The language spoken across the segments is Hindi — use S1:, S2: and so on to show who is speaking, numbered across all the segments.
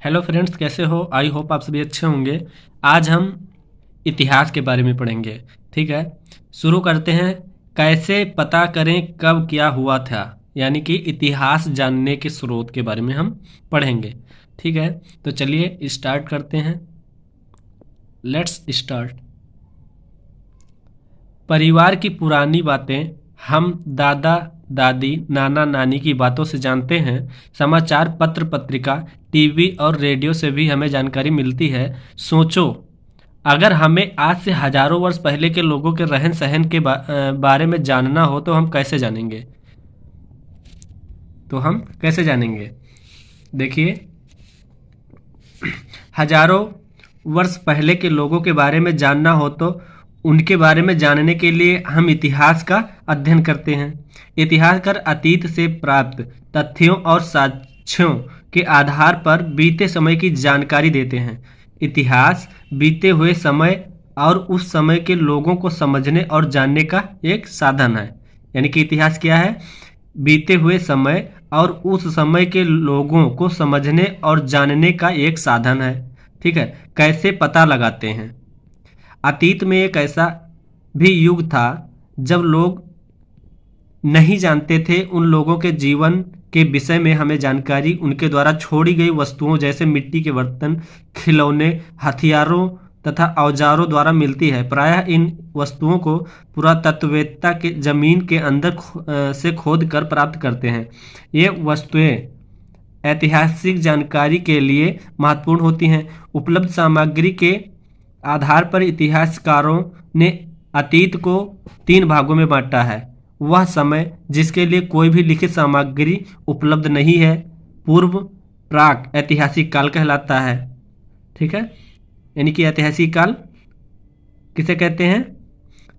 S1: हेलो फ्रेंड्स, कैसे हो? आई होप आप सभी अच्छे होंगे। आज हम इतिहास के बारे में पढ़ेंगे। ठीक है, शुरू करते हैं। कैसे पता करें कब क्या हुआ था, यानी कि इतिहास जानने के स्रोत के बारे में हम पढ़ेंगे। ठीक है, तो चलिए स्टार्ट करते हैं। Let's start. परिवार की पुरानी बातें हम दादा दादी नाना नानी की बातों से जानते हैं। समाचार पत्र पत्रिका टीवी और रेडियो से भी हमें जानकारी मिलती है। सोचो, अगर हमें आज से हजारों वर्ष पहले के लोगों के रहन सहन के बारे में जानना हो तो हम कैसे जानेंगे? देखिए, हजारों वर्ष पहले के लोगों के बारे में जानना हो तो उनके बारे में जानने के लिए हम इतिहास का अध्ययन करते हैं। इतिहासकार अतीत से प्राप्त तथ्यों और साक्ष्यों के आधार पर बीते समय की जानकारी देते हैं। इतिहास बीते हुए समय और उस समय के लोगों को समझने और जानने का एक साधन है। यानी कि इतिहास क्या है? बीते हुए समय और उस समय के लोगों को समझने और जानने का एक साधन है। ठीक है, कैसे पता लगाते हैं? अतीत में एक ऐसा भी युग था जब लोग नहीं जानते थे। उन लोगों के जीवन के विषय में हमें जानकारी उनके द्वारा छोड़ी गई वस्तुओं जैसे मिट्टी के बर्तन, खिलौने, हथियारों तथा औजारों द्वारा मिलती है। प्रायः इन वस्तुओं को पुरातत्ववेत्ता के जमीन के अंदर से खोद कर प्राप्त करते हैं। ये वस्तुएं ऐतिहासिक जानकारी के लिए महत्वपूर्ण होती हैं। उपलब्ध सामग्री के आधार पर इतिहासकारों ने अतीत को 3 भागों में बांटा है। वह समय जिसके लिए कोई भी लिखित सामग्री उपलब्ध नहीं है, पूर्व प्राक ऐतिहासिक काल कहलाता है। ठीक है, यानी कि ऐतिहासिक काल किसे कहते हैं?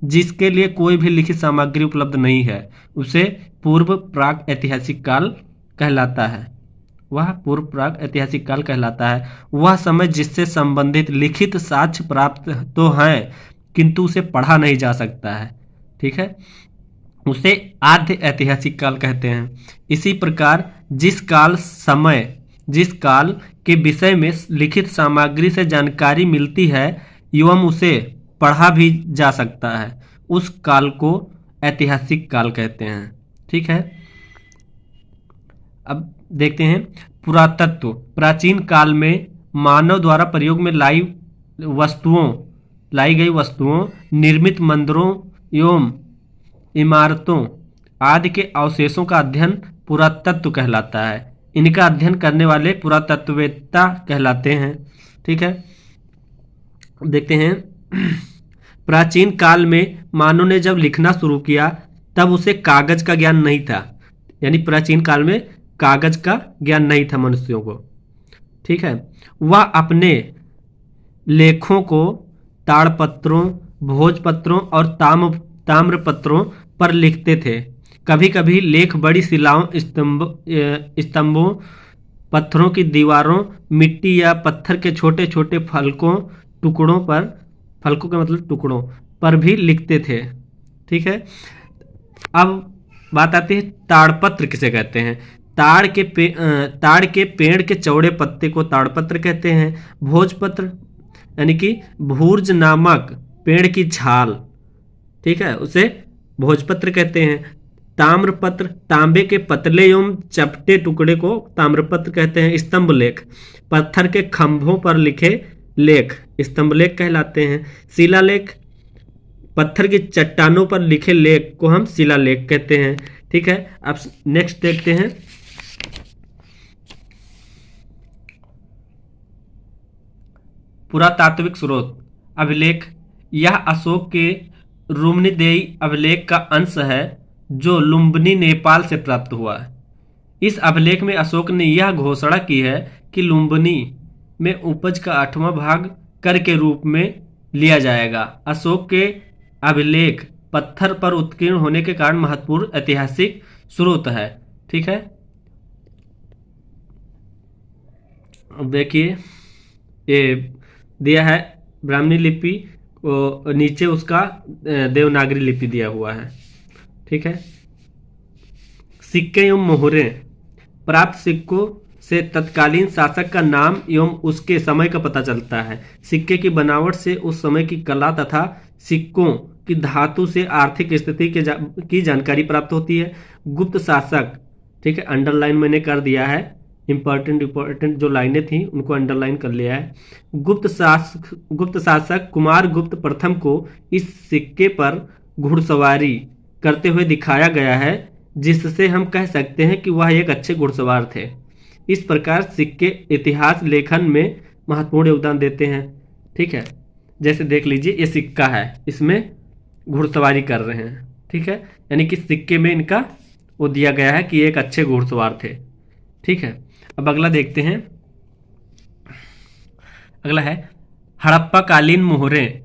S1: जिसके लिए कोई भी लिखित सामग्री उपलब्ध नहीं है, उसे पूर्व प्राक ऐतिहासिक काल कहलाता है। वह पूर्व प्राक ऐतिहासिक काल कहलाता है। वह समय जिससे संबंधित लिखित साक्ष्य प्राप्त तो हैं किंतु उसे पढ़ा नहीं जा सकता है। ठीक है, उसे आद्य ऐतिहासिक काल कहते हैं। इसी प्रकार जिस काल के विषय में लिखित सामग्री से जानकारी मिलती है एवं उसे पढ़ा भी जा सकता है, उस काल को ऐतिहासिक काल कहते हैं। ठीक है, अब देखते हैं पुरातत्व। प्राचीन काल में मानव द्वारा प्रयोग में लाई गई वस्तुओं, निर्मित मंदिरों एवं इमारतों आदि के अवशेषों का अध्ययन पुरातत्व कहलाता है। इनका अध्ययन करने वाले पुरातत्ववेत्ता कहलाते हैं। ठीक है, देखते हैं प्राचीन काल में मानव ने जब लिखना शुरू किया तब उसे कागज का ज्ञान नहीं था। यानी प्राचीन काल में कागज का ज्ञान नहीं था मनुष्यों को। ठीक है, वह अपने लेखों को ताड़पत्रों, भोजपत्रों और ताम्रपत्रों पर लिखते थे। कभी कभी लेख बड़ी शिलाओं, स्तंभों, पत्थरों की दीवारों, मिट्टी या पत्थर के छोटे छोटे टुकड़ों पर भी लिखते थे। ठीक है, अब बात आती है ताड़पत्र किसे कहते हैं? ताड़ के पेड़ के चौड़े पत्ते को ताड़पत्र कहते हैं। भोजपत्र यानी कि भूर्ज नामक पेड़ की छाल, ठीक है, उसे भोजपत्र कहते हैं। ताम्रपत्र तांबे के पतले एवं चपटे टुकड़े को ताम्रपत्र कहते हैं। स्तंभ लेख पत्थर के खंभों पर लिखे लेख स्तंभ लेख कहलाते हैं। शिलालेख पत्थर की चट्टानों पर लिखे लेख को हम शिलालेख कहते हैं। ठीक है, अब नेक्स्ट देखते हैं पुरातात्विक स्रोत। अभिलेख यह अशोक के रुम्निदेई अभिलेख का अंश है जो लुम्बिनी नेपाल से प्राप्त हुआ है। इस अभिलेख में अशोक ने यह घोषणा की है कि लुम्बिनी में उपज का 8वां भाग कर के रूप में लिया जाएगा। अशोक के अभिलेख पत्थर पर उत्कीर्ण होने के कारण महत्वपूर्ण ऐतिहासिक स्रोत है। ठीक है, अब देखिए ये दिया है ब्राह्मणी लिपि, नीचे उसका देवनागरी लिपि दिया हुआ है। ठीक है, सिक्के एवं मोहरें प्राप्त से तत्कालीन शासक का नाम एवं उसके समय का पता चलता है। सिक्के की बनावट से उस समय की कला तथा सिक्कों की धातु से आर्थिक स्थिति की जानकारी प्राप्त होती है। गुप्त शासक, ठीक है, अंडरलाइन मैंने कर दिया है, इंपॉर्टेंट जो लाइनें थी उनको अंडरलाइन कर लिया है। गुप्त शासक कुमार गुप्त प्रथम को इस सिक्के पर घुड़सवारी करते हुए दिखाया गया है, जिससे हम कह सकते हैं कि वह एक अच्छे घुड़सवार थे। इस प्रकार सिक्के इतिहास लेखन में महत्वपूर्ण योगदान देते हैं। ठीक है, जैसे देख लीजिए ये सिक्का है, इसमें घुड़सवारी कर रहे हैं। ठीक है, यानी कि सिक्के में इनका वो दिया गया है कि एक अच्छे घुड़सवार थे। ठीक है, अब अगला देखते हैं। अगला है हड़प्पा कालीन मोहरें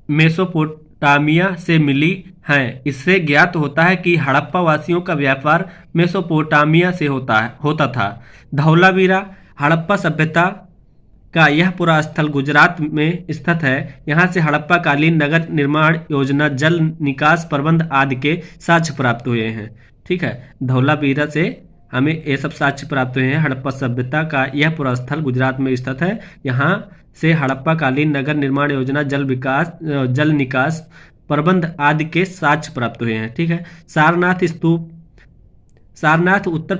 S1: मेसोपोटामिया से मिली हैं। इससे ज्ञात होता है कि हड़प्पा वासियों का व्यापार मेसोपोटामिया से होता था। धौलावीरा हड़प्पा सभ्यता का यह पूरा स्थल गुजरात में स्थित है। यहाँ से हड़प्पा कालीन नगर निर्माण योजना, जल निकास प्रबंध आदि के साक्ष्य प्राप्त हुए हैं। ठीक है, धौलावीरा से हमें ये सब साक्ष्य प्राप्त हुए हैं। हड़प्पा सभ्यता का यह पूरा स्थल गुजरात में स्थित है। यहाँ से हड़प्पा कालीन नगर निर्माण योजना, जल निकास प्रबंध आदि के साक्ष्य प्राप्त हुए हैं। ठीक है, सारनाथ स्तूप, सारनाथ उत्तर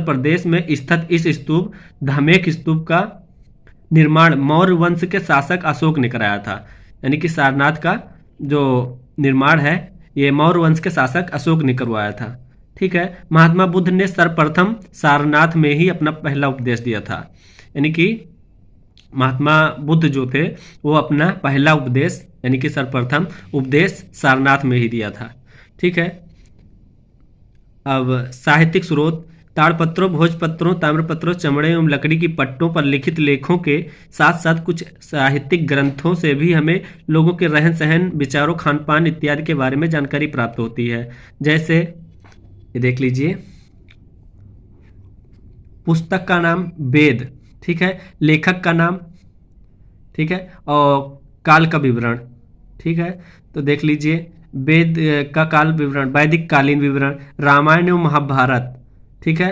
S1: प्रदेश में स्थित इस स्तूप धमेक स्तूप का निर्माण मौर्य वंश के शासक अशोक ने कराया था। यानी कि सारनाथ का जो निर्माण है ये मौर्य वंश के शासक अशोक ने करवाया था। ठीक है, महात्मा बुद्ध ने सर्वप्रथम सारनाथ में ही अपना पहला उपदेश दिया था। यानी कि महात्मा बुद्ध जो थे वो अपना पहला उपदेश यानी कि सर्वप्रथम उपदेश सारनाथ में ही दिया था। ठीक है, अब साहित्यिक स्रोत ताड़पत्रों, भोजपत्रों, ताम्रपत्रों, चमड़े एवं लकड़ी की पट्टों पर लिखित लेखों के साथ साथ कुछ साहित्यिक ग्रंथों से भी हमें लोगों के रहन सहन, विचारों, खान पान इत्यादि के बारे में जानकारी प्राप्त होती है। जैसे ये देख लीजिए, पुस्तक का नाम वेद, ठीक है, लेखक का नाम, ठीक है, और काल का विवरण। ठीक है, तो देख लीजिए वेद का काल विवरण, वैदिक कालीन विवरण, रामायण एवं महाभारत। ठीक है,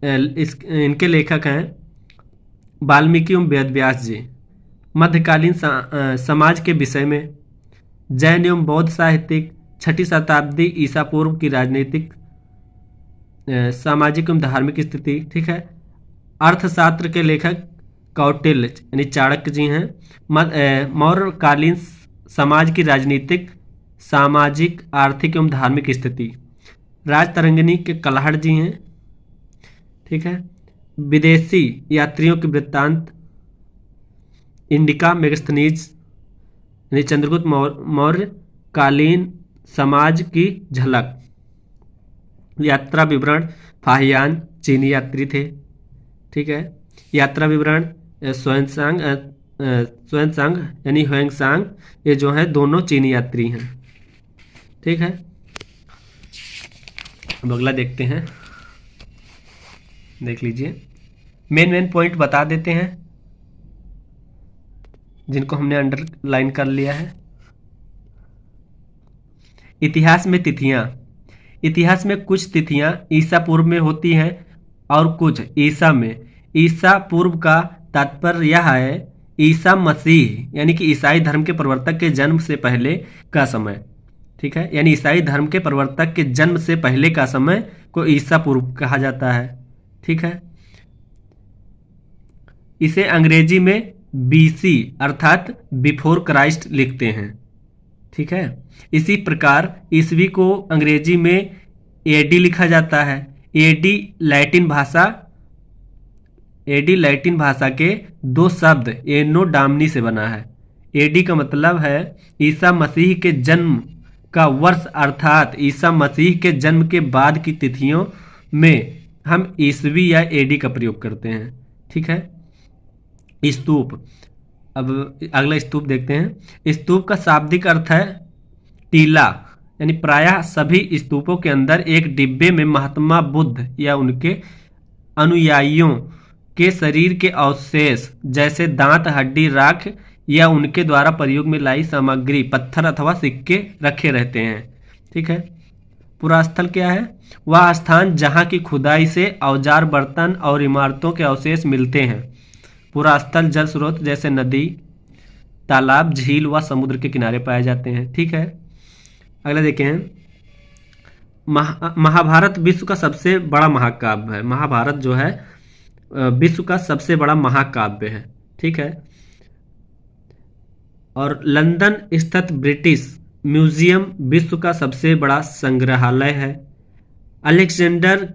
S1: इनके लेखक हैं वाल्मीकि एवं वेदव्यास जी। मध्यकालीन समाज के विषय में जैन एवं बौद्ध साहित्यिक, 6ठी शताब्दी ईसा पूर्व की राजनीतिक, सामाजिक एवं धार्मिक स्थिति। ठीक है, अर्थशास्त्र के लेखक कौटिल्य यानी चाणक्य जी हैं। मौर्यकालीन समाज की राजनीतिक, सामाजिक, आर्थिक एवं धार्मिक स्थिति, राजतरंगिणी के कल्हड़ जी हैं। ठीक है, विदेशी यात्रियों के वृत्तांत, इंडिका मेगास्थनीज यानी चंद्रगुप्त मौर्य कालीन समाज की झलक, यात्रा विवरण, फाहियान चीनी यात्री थे। ठीक है, यात्रा विवरण ह्वेनसांग यानी ह्वेनसांग, ये जो है दोनों चीनी यात्री हैं। ठीक है, अब अगला देखते हैं। देख लीजिए, मेन पॉइंट बता देते हैं जिनको हमने अंडरलाइन कर लिया है। इतिहास में तिथियां, इतिहास में कुछ तिथियां ईसा पूर्व में होती हैं और कुछ ईसा में। ईसा पूर्व का तात्पर्य यह है ईसा मसीह यानी कि ईसाई धर्म के प्रवर्तक के जन्म से पहले का समय। ठीक है, यानी ईसाई धर्म के प्रवर्तक के जन्म से पहले का समय को ईसा पूर्व कहा जाता है। ठीक है, इसे अंग्रेजी में बीसी अर्थात बिफोर क्राइस्ट लिखते हैं। ठीक है, इसी प्रकार ईसवी को अंग्रेजी में एडी लिखा जाता है। एडी लैटिन भाषा के दो शब्द एनो डामनी से बना है। एडी का मतलब है ईसा मसीह के जन्म का वर्ष, अर्थात ईसा मसीह के जन्म के बाद की तिथियों में हम ईसवी या एडी का प्रयोग करते हैं। ठीक है, स्तूप, अब अगला स्तूप देखते हैं। स्तूप का शाब्दिक अर्थ है टीला, यानी प्रायः सभी स्तूपों के अंदर एक डिब्बे में महात्मा बुद्ध या उनके अनुयायियों के शरीर के अवशेष जैसे दांत, हड्डी, राख या उनके द्वारा प्रयोग में लाई सामग्री, पत्थर अथवा सिक्के रखे रहते हैं। ठीक है, पुरास्थल क्या है? वह स्थान जहाँ की खुदाई से औजार, बर्तन और इमारतों के अवशेष मिलते हैं। पुरास्थल जल स्रोत जैसे नदी, तालाब, झील व समुद्र के किनारे पाए जाते हैं। ठीक है, अगला देखें। महाभारत विश्व का सबसे बड़ा महाकाव्य है। महाभारत जो है विश्व का सबसे बड़ा महाकाव्य है। ठीक है, और लंदन स्थित ब्रिटिश म्यूजियम विश्व का सबसे बड़ा संग्रहालय है। अलेक्जेंडर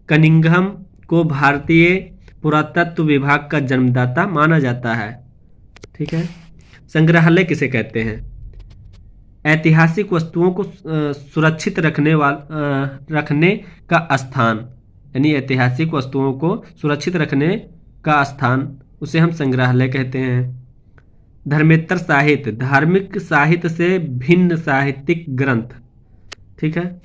S1: कनिंघम को भारतीय पुरातत्व विभाग का जन्मदाता माना जाता है। ठीक है, संग्रहालय किसे कहते हैं? ऐतिहासिक वस्तुओं को सुरक्षित रखने का स्थान, यानी ऐतिहासिक वस्तुओं को सुरक्षित रखने का स्थान, उसे हम संग्रहालय कहते हैं। धर्मेतर साहित्य, धार्मिक साहित्य से भिन्न साहित्यिक ग्रंथ। ठीक है,